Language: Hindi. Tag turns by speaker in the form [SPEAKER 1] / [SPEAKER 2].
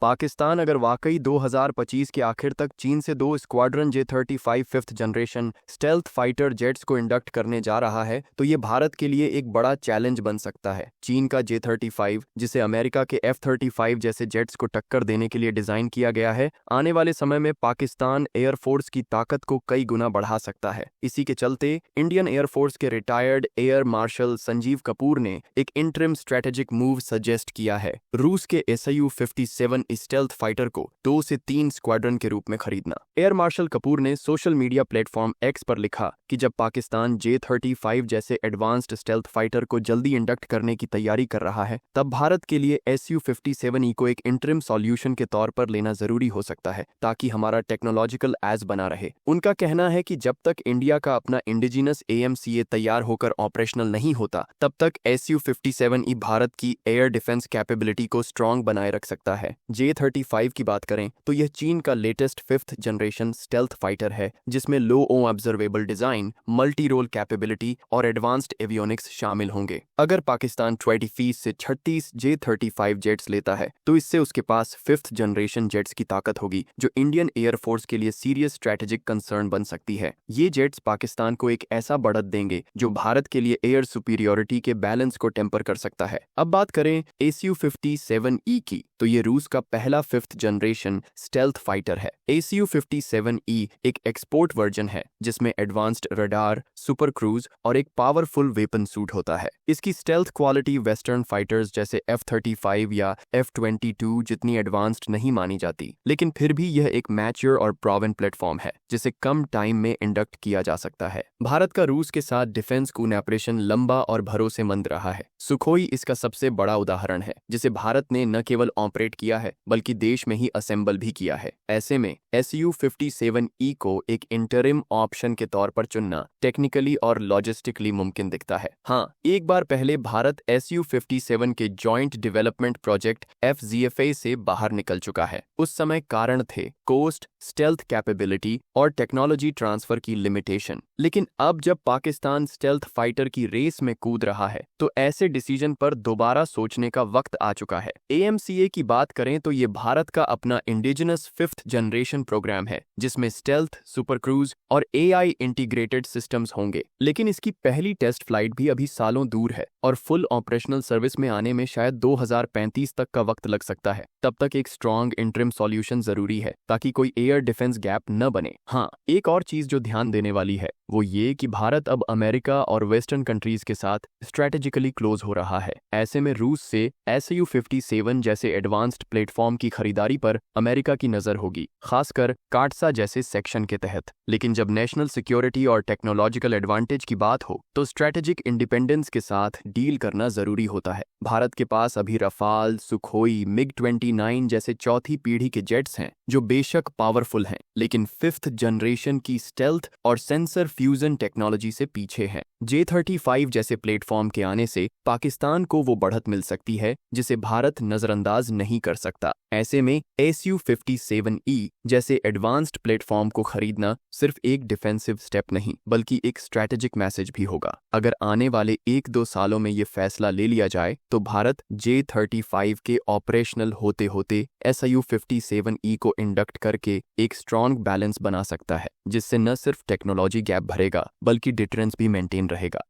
[SPEAKER 1] पाकिस्तान अगर वाकई 2025 के आखिर तक चीन से 2 squadron J-35 fifth generation stealth fighter jets को इंडक्ट करने जा रहा है तो ये भारत के लिए एक बड़ा चैलेंज बन सकता है। चीन का J-35, जिसे अमेरिका के F-35 जैसे जेट्स को टक्कर देने के लिए डिजाइन किया गया है, आने वाले समय में पाकिस्तान एयरफोर्स की ताकत को कई गुना बढ़ा सकता है। इसी के चलते इंडियन एयरफोर्स के retired air marshal Sanjeev Kapoor ने एक इंटरिम स्ट्रेटेजिक मूव सजेस्ट किया है, रूस के Su-57 स्टेल्थ फाइटर को 2 से 3 स्क्वाड्रन के रूप में खरीदना। एयर मार्शल कपूर ने सोशल मीडिया प्लेटफॉर्म एक्स पर लिखा कि जब पाकिस्तान J-35 जैसे एडवांस्ड स्टेल्थ फाइटर को जल्दी इंडक्ट करने की तैयारी कर रहा है, तब भारत के लिए Su-57E को एक इंटरिम सॉल्यूशन के तौर पर लेना जरूरी हो सकता है ताकि हमारा टेक्नोलॉजिकल एज बना रहे। उनका कहना है कि जब तक इंडिया का अपना इंडिजिनस AMCA तैयार होकर ऑपरेशनल नहीं होता, तब तक Su-57E भारत की एयर डिफेंस कैपेबिलिटी को स्ट्रॉन्ग बनाए रख सकता है। J-35 की बात करें तो यह चीन का latest 5th generation stealth fighter है, जिसमें low observable design, multi role capability और एडवांस्ड एवियोनिक्स शामिल होंगे। अगर पाकिस्तान 20 से 36 J-35 जेट्स लेता है तो इससे उसके पास 5th जनरेशन जेट्स की ताकत होगी, जो इंडियन एयरफोर्स के लिए सीरियस स्ट्रेटेजिक कंसर्न बन सकती है। ये जेट्स पाकिस्तान को एक ऐसा बढ़त देंगे जो भारत के लिए एयर सुपीरियोरिटी के बैलेंस को टेम्पर कर सकता है। अब बात करें Su-57E की, तो ये रूस का पहला 5th जनरेशन स्टेल्थ फाइटर है। Su-57E एक एक्सपोर्ट वर्जन है जिसमें एडवांस्ड रडार, सुपर क्रूज और एक पावरफुल वेपन सूट होता है। इसकी स्टेल्थ क्वालिटी वेस्टर्न फाइटर्स जैसे F-35 या F-22 जितनी एडवांस्ड नहीं मानी जाती, लेकिन फिर भी यह एक मैच्योर और प्रोवन प्लेटफॉर्म है जिसे कम टाइम में इंडक्ट किया जा सकता है। भारत का रूस के साथ डिफेंस कोलैबोरेशन लंबा और भरोसेमंद रहा है। सुखोई इसका सबसे बड़ा उदाहरण है, जिसे भारत ने न केवल ऑपरेट किया है बल्कि देश में ही असेंबल भी किया है। ऐसे में Su-57E को एक इंटरिम ऑप्शन के तौर पर चुनना टेक्निकली और लॉजिस्टिकली मुमकिन दिखता है। हाँ, एक बार पहले भारत Su-57 के जॉइंट डेवलपमेंट प्रोजेक्ट FZFA से बाहर निकल चुका है। उस समय कारण थे कोस्ट, स्टेल्थ कैपेबिलिटी और टेक्नोलॉजी ट्रांसफर की लिमिटेशन। लेकिन अब जब पाकिस्तान स्टेल्थ फाइटर की रेस में कूद रहा है तो ऐसे डिसीजन पर दोबारा सोचने का वक्त आ चुका है। AMCA की बात करें तो ये भारत का अपना इंडिजिनस 5th जनरेशन प्रोग्राम है जिसमें स्टेल्थ, सुपर क्रूज और AI इंटीग्रेटेड सिस्टम्स होंगे। लेकिन इसकी पहली टेस्ट फ्लाइट भी अभी सालों दूर है और फुल ऑपरेशनल सर्विस में आने में शायद 2035 तक का वक्त लग सकता है। तब तक एक स्ट्रॉन्ग इंटरिम सॉल्यूशन जरूरी है ताकि कोई एयर डिफेंस गैप न बने। हाँ, एक और चीज जो ध्यान देने वाली है वो ये कि भारत अब अमेरिका और वेस्टर्न कंट्रीज के साथ स्ट्रेटेजिकली क्लोज हो रहा है। ऐसे में रूस से Su-57 जैसे एडवांस्ड प्लेटफॉर्म की खरीदारी पर अमेरिका की नजर होगी, खासकर काटसा जैसे सेक्शन के तहत। लेकिन जब नेशनल सिक्योरिटी और टेक्नोलॉजिकल एडवांटेज की बात हो तो स्ट्रेटेजिक इंडिपेंडेंस के साथ डील करना जरूरी होता है। भारत के पास अभी रफाल, सुखोई, MiG-29 जैसे चौथी पीढ़ी के जेट्स हैं जो बेशक पावरफुल हैं, लेकिन 5th जनरेशन की स्टेल्थ और सेंसर फ्यूजन टेक्नोलॉजी से पीछे हैं। J-35 जैसे प्लेटफॉर्म के आने से पाकिस्तान को वो बढ़त मिल सकती है जिसे भारत नजरअंदाज नहीं कर सकता। ऐसे में Su-57E जैसे एडवांस्ड प्लेटफॉर्म को खरीदना सिर्फ एक डिफेंसिव स्टेप नहीं बल्कि एक स्ट्रैटेजिक मैसेज भी होगा। अगर आने वाले 1-2 सालों में ये फैसला ले लिया जाए तो भारत J-35 के ऑपरेशनल होते होते Su-57E को इंडक्ट करके एक स्ट्रॉन्ग बैलेंस बना सकता है, जिससे न सिर्फ टेक्नोलॉजी गैप भरेगा बल्कि डिटरेंस भी मेंटेन रहेगा।